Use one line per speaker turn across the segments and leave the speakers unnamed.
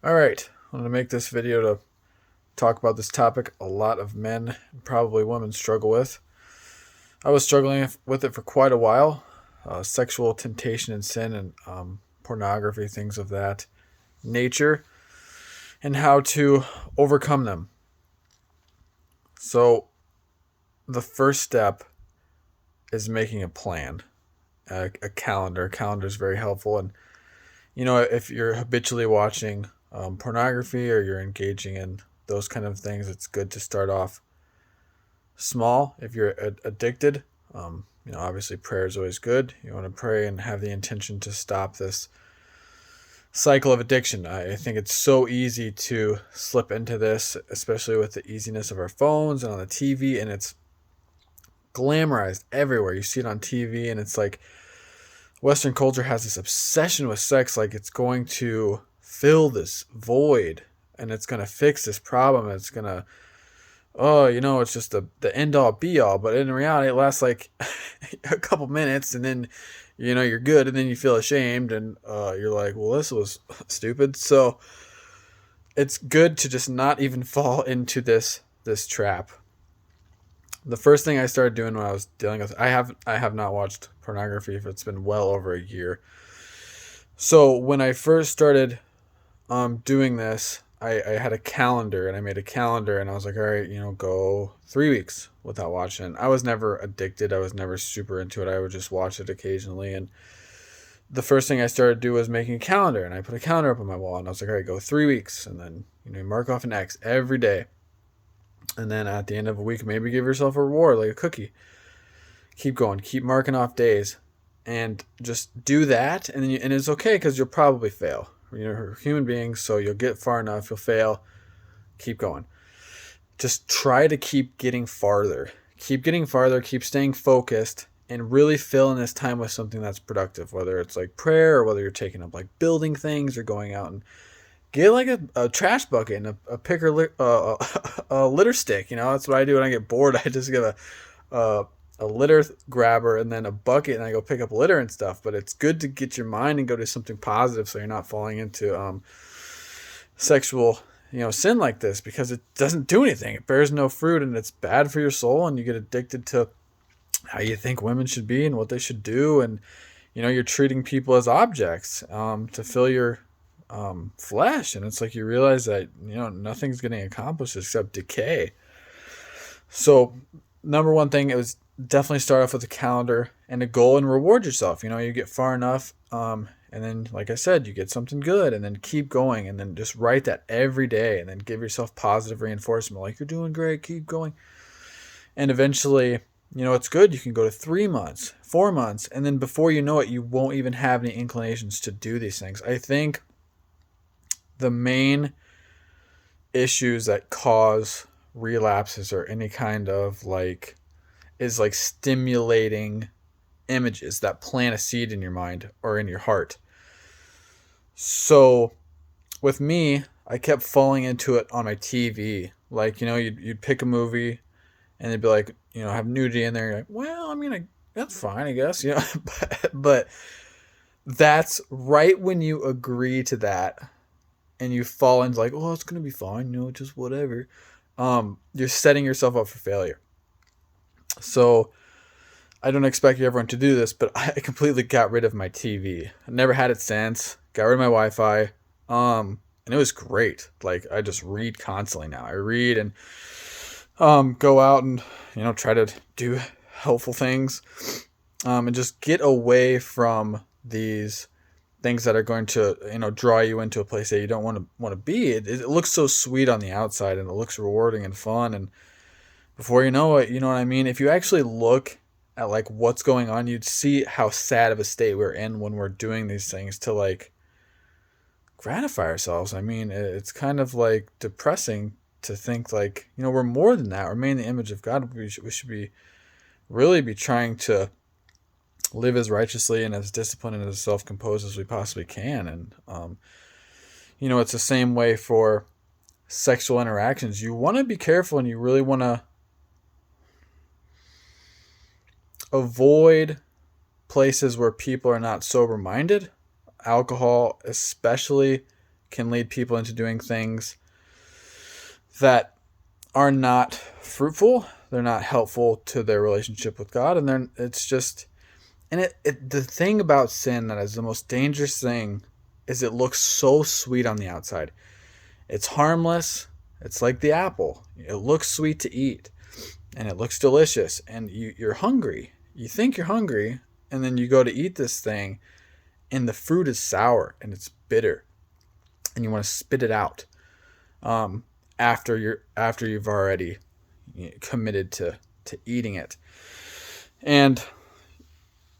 All right, I'm going to make this video to talk about this topic a lot of men, and probably women, struggle with. I was struggling with it for quite a while. Sexual temptation and sin and pornography, things of that nature, and how to overcome them. So, the first step is making a plan, a calendar. A calendar is very helpful. And, if you're habitually watching pornography or you're engaging in those kind of things, it's good to start off small. If you're addicted, obviously prayer is always good. You want to pray and have the intention to stop this cycle of addiction. I think it's so easy to slip into this, especially with the easiness of our phones and on the TV, and it's glamorized everywhere. You see it on TV, and it's like Western culture has this obsession with sex, like it's going to fill this void and it's going to fix this problem. It's going to, it's just the end all be all. But in reality, it lasts like a couple minutes and then, you're good. And then you feel ashamed and you're like, well, this was stupid. So it's good to just not even fall into this trap. The first thing I started doing when I was dealing with, I have not watched pornography. It's been well over a year. So when I first started doing this, I had a calendar and I made a calendar and I was like, all right, go 3 weeks without watching it. I was never addicted. I was never super into it. I would just watch it occasionally. And the first thing I started to do was making a calendar, and I put a calendar up on my wall and I was like, all right, go 3 weeks. And then, mark off an X every day. And then at the end of a week, maybe give yourself a reward like a cookie. Keep going, keep marking off days, and just do that. And and it's okay because you'll probably fail. You're human beings, so you'll get far enough, you'll fail. Keep going. Just try to keep getting farther. Keep getting farther, keep staying focused, and really fill in this time with something that's productive, whether it's like prayer or whether you're taking up like building things or going out and get like a trash bucket and a picker, a litter stick. That's what I do when I get bored. I just get a litter grabber and then a bucket, and I go pick up litter and stuff. But it's good to get your mind and go to something positive, so you're not falling into sexual sin like this, because it doesn't do anything. It bears no fruit, and it's bad for your soul, and you get addicted to how you think women should be and what they should do, and you're treating people as objects to fill your flesh, and it's like you realize that nothing's getting accomplished except decay. So number one thing, it was definitely start off with a calendar and a goal and reward yourself. You get far enough, and then like I said, you get something good, and then keep going, and then just write that every day, and then give yourself positive reinforcement like you're doing great, keep going. And eventually, it's good, you can go to 3 months, 4 months, and then before you know it, you won't even have any inclinations to do these things. I think the main issues that cause relapses or any kind of is like stimulating images that plant a seed in your mind or in your heart. So with me, I kept falling into it on my TV. Like, you'd pick a movie and they'd be like, have nudity in there. You're like, well, I mean, that's fine, I guess, but that's right when you agree to that and you fall into like, oh, it's going to be fine, just whatever. You're setting yourself up for failure. So I don't expect everyone to do this, but I completely got rid of my TV. I never had it since. Got rid of my Wi-Fi. And it was great. Like, I just read constantly now. I read and go out and try to do helpful things, and just get away from these things that are going to draw you into a place that you don't want to be. It looks so sweet on the outside, and it looks rewarding and fun, and before you know it, you know what I mean? If you actually look at like what's going on, you'd see how sad of a state we're in when we're doing these things to like gratify ourselves. I mean, it's kind of like depressing to think like, we're more than that. We're made in the image of God. We should be really be trying to live as righteously and as disciplined and as self-composed as we possibly can. And, it's the same way for sexual interactions. You want to be careful, and you really want to avoid places where people are not sober minded. Alcohol, especially, can lead people into doing things that are not fruitful. They're not helpful to their relationship with God, and then it's just, and the thing about sin that is the most dangerous thing is it looks so sweet on the outside. It's harmless. It's like the apple. It looks sweet to eat, and it looks delicious, and you're hungry. You think you're hungry, and then you go to eat this thing, and the fruit is sour and it's bitter, and you want to spit it out. After you've already committed to eating it. And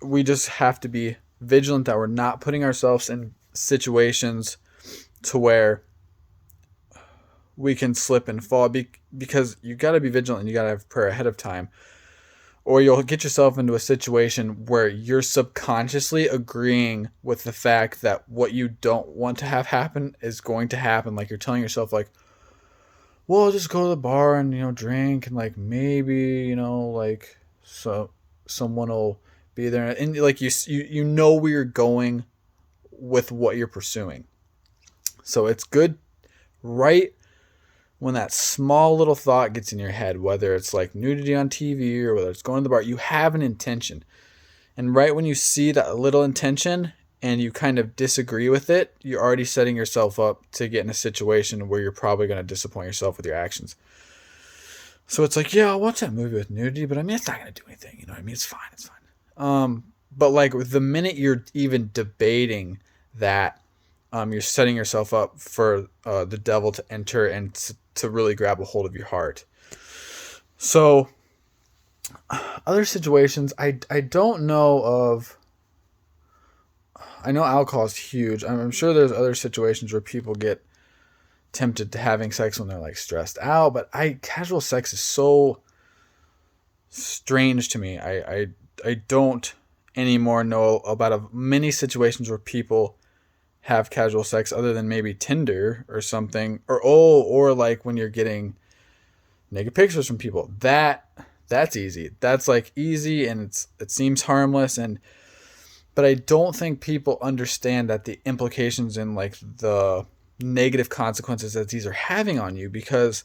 we just have to be vigilant that we're not putting ourselves in situations to where we can slip and fall, because you got to be vigilant and you got to have prayer ahead of time, or you'll get yourself into a situation where you're subconsciously agreeing with the fact that what you don't want to have happen is going to happen. Like, you're telling yourself, like, well, I'll just go to the bar and, drink, and like maybe, like, so someone will be there, and like you know where you're going with what you're pursuing. So it's good right when that small little thought gets in your head, whether it's like nudity on TV or whether it's going to the bar, you have an intention. And right when you see that little intention and you kind of disagree with it, you're already setting yourself up to get in a situation where you're probably going to disappoint yourself with your actions. So it's like, yeah, I'll watch that movie with nudity, but I mean, it's not going to do anything. You know what I mean? It's fine. But like the minute you're even debating that, you're setting yourself up for the devil to enter and to really grab a hold of your heart. So other situations, I don't know of. I know alcohol is huge. I'm sure there's other situations where people get tempted to having sex when they're like stressed out, but casual sex is so strange to me. I don't anymore know about many situations where people have casual sex other than maybe Tinder or something, or like when you're getting naked pictures from people. That's easy. That's like easy, and it seems harmless, but I don't think people understand that the implications and like the negative consequences that these are having on you, because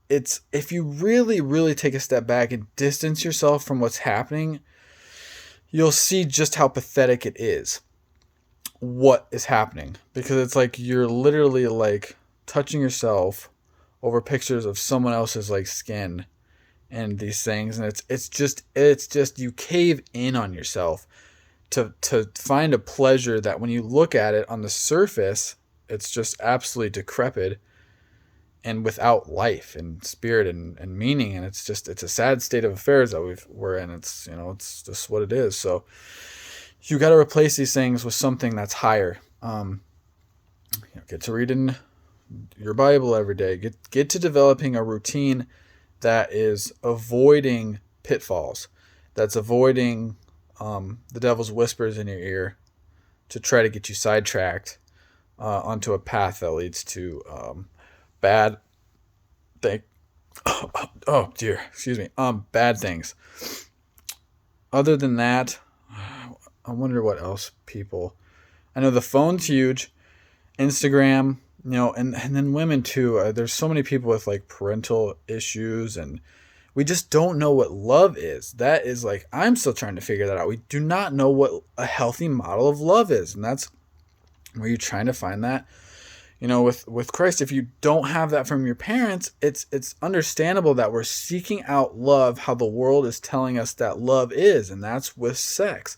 it's, if you really, really take a step back and distance yourself from what's happening, you'll see just how pathetic it is what is happening, because it's like you're literally like touching yourself over pictures of someone else's like skin and these things, and it's just you cave in on yourself to find a pleasure that when you look at it on the surface, it's just absolutely decrepit and without life and spirit and meaning, and it's a sad state of affairs that we're in. It's it's just what it is. So you got to replace these things with something that's higher. Get to reading your Bible every day. Get to developing a routine that is avoiding pitfalls, that's avoiding the devil's whispers in your ear to try to get you sidetracked onto a path that leads to bad thing. Oh dear, excuse me. Bad things. Other than that, I wonder what else people. I know the phone's huge, Instagram, and then women too. There's so many people with like parental issues, and we just don't know what love is. That is like, I'm still trying to figure that out. We do not know what a healthy model of love is, and that's where you're trying to find that. With Christ, if you don't have that from your parents, it's understandable that we're seeking out love how the world is telling us that love is, and that's with sex.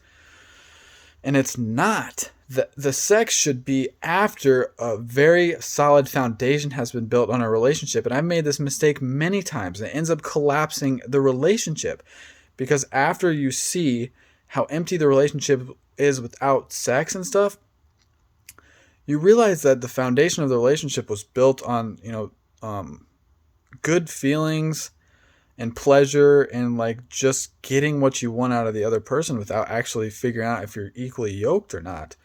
And it's not. The sex should be after a very solid foundation has been built on a relationship. And I've made this mistake many times, and it ends up collapsing the relationship, because after you see how empty the relationship is without sex and stuff, you realize that the foundation of the relationship was built on, good feelings and pleasure and like just getting what you want out of the other person without actually figuring out if you're equally yoked or not.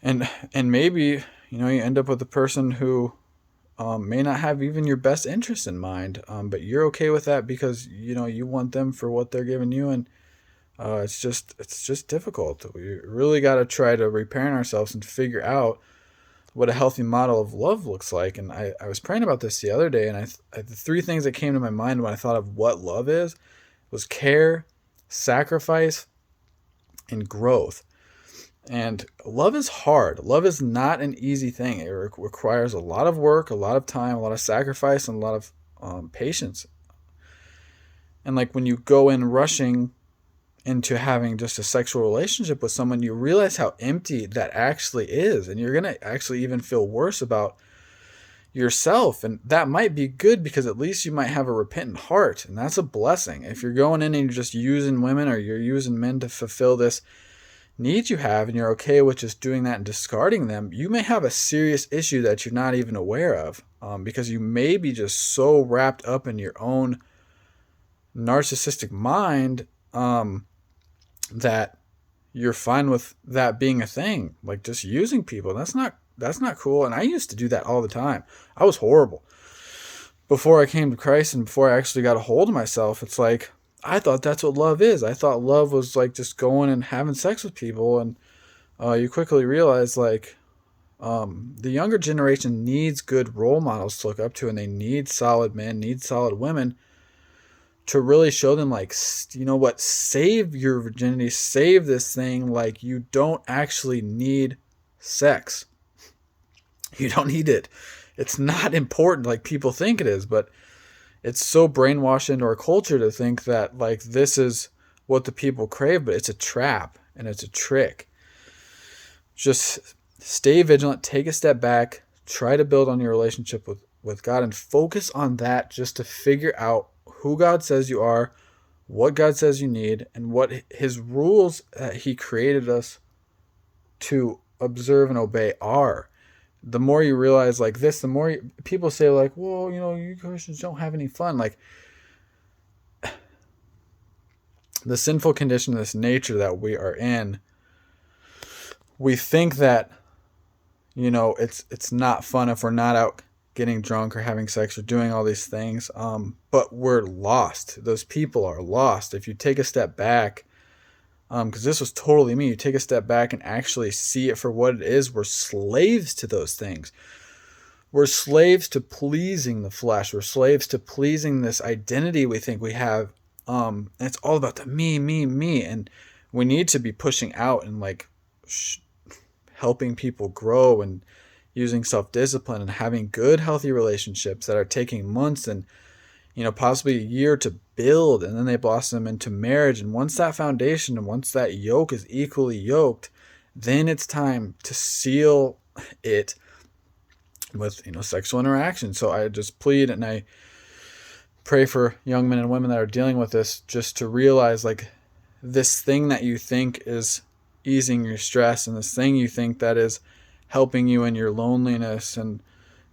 And maybe, you end up with a person who may not have even your best interest in mind, but you're okay with that because, you want them for what they're giving you. And It's just difficult. We really got to try to reparent ourselves and figure out what a healthy model of love looks like. And I was praying about this the other day, and the three things that came to my mind when I thought of what love is was care, sacrifice, and growth. And love is hard. Love is not an easy thing. It requires a lot of work, a lot of time, a lot of sacrifice, and a lot of patience. And like when you go in rushing into having just a sexual relationship with someone, you realize how empty that actually is. And you're going to actually even feel worse about yourself. And that might be good because at least you might have a repentant heart. And that's a blessing. If you're going in and you're just using women or you're using men to fulfill this need you have, and you're okay with just doing that and discarding them, you may have a serious issue that you're not even aware of, because you may be just so wrapped up in your own narcissistic mind, that you're fine with that being a thing, like just using people. That's not cool. And I used to do that all the time. I was horrible before I came to Christ and before I actually got a hold of myself. It's like I thought that's what love is. I thought love was like just going and having sex with people, and you quickly realize like the younger generation needs good role models to look up to, and they need solid men, need solid women to really show them like, you know what, save your virginity, save this thing. Like you don't actually need sex. You don't need it. It's not important like people think it is, but it's so brainwashed into our culture to think that like this is what the people crave, but it's a trap and it's a trick. Just stay vigilant, take a step back, try to build on your relationship with God and focus on that just to figure out who God says you are, what God says you need, and what his rules that he created us to observe and obey are. The more you realize like this, the more people say like, well, you Christians don't have any fun. Like the sinful condition, this nature that we are in, we think that, it's not fun if we're not out getting drunk or having sex or doing all these things. But we're lost. Those people are lost. If you take a step back, because this was totally me, you take a step back and actually see it for what it is. We're slaves to those things. We're slaves to pleasing the flesh. We're slaves to pleasing this identity we think we have. And it's all about the me, me, me. And we need to be pushing out and like helping people grow and using self-discipline and having good, healthy relationships that are taking months and possibly a year to build, and then they blossom into marriage. And once that foundation and once that yoke is equally yoked, then it's time to seal it with sexual interaction. So I just plead and I pray for young men and women that are dealing with this, just to realize like this thing that you think is easing your stress, and this thing you think that is helping you in your loneliness, and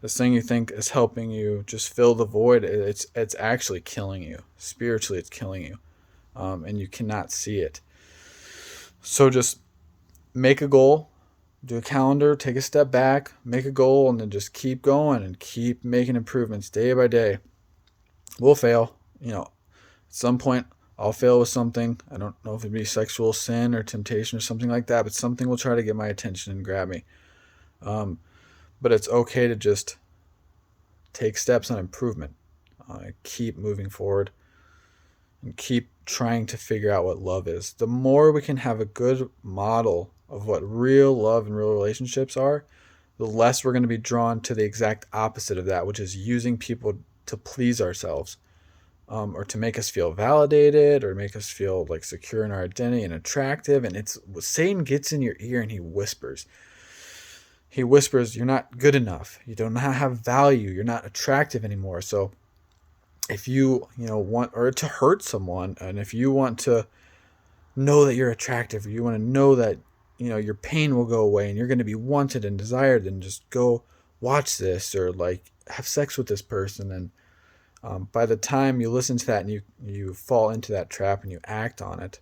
this thing you think is helping you just fill the void, it's actually killing you. Spiritually, it's killing you. And you cannot see it. So just make a goal, do a calendar, take a step back, make a goal, and then just keep going and keep making improvements day by day. We'll fail. At some point, I'll fail with something. I don't know if it'd be sexual sin or temptation or something like that, but something will try to get my attention and grab me. But it's okay to just take steps on improvement, keep moving forward, and keep trying to figure out what love is. The more we can have a good model of what real love and real relationships are, the less we're going to be drawn to the exact opposite of that, which is using people to please ourselves, or to make us feel validated or make us feel like secure in our identity and attractive. And it's Satan gets in your ear and he whispers, you're not good enough. You do not have value. You're not attractive anymore. So if you, want or to hurt someone, and if you want to know that you're attractive, or you want to know that, your pain will go away and you're going to be wanted and desired, then just go watch this or like have sex with this person. And by the time you listen to that and you fall into that trap and you act on it,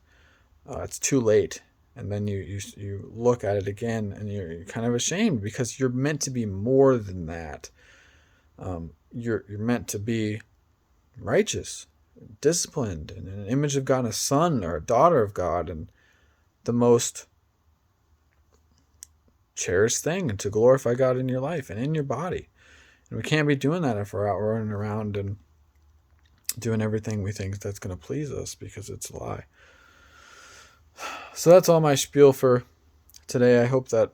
it's too late. And then you look at it again and you're kind of ashamed, because you're meant to be more than that. You're meant to be righteous. disciplined and in an image of God, and a son or a daughter of God, and the most cherished thing, and to glorify God in your life and in your body. And we can't be doing that if we're out running around and doing everything we think that's going to please us, because it's a lie. So that's all my spiel for today. I hope that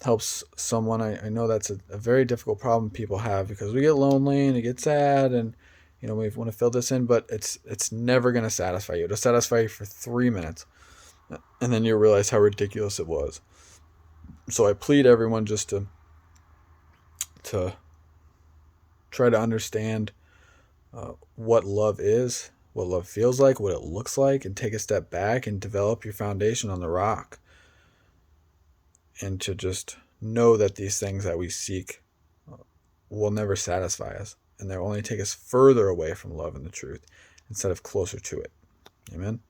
helps someone. I know that's a very difficult problem people have, because we get lonely and it gets sad, and we want to fill this in, but it's never going to satisfy you. It'll satisfy you for 3 minutes, and then you realize how ridiculous it was. So I plead everyone just to try to understand what love is, what love feels like, what it looks like, and take a step back and develop your foundation on the rock. And to just know that these things that we seek will never satisfy us, and they'll only take us further away from love and the truth instead of closer to it. Amen.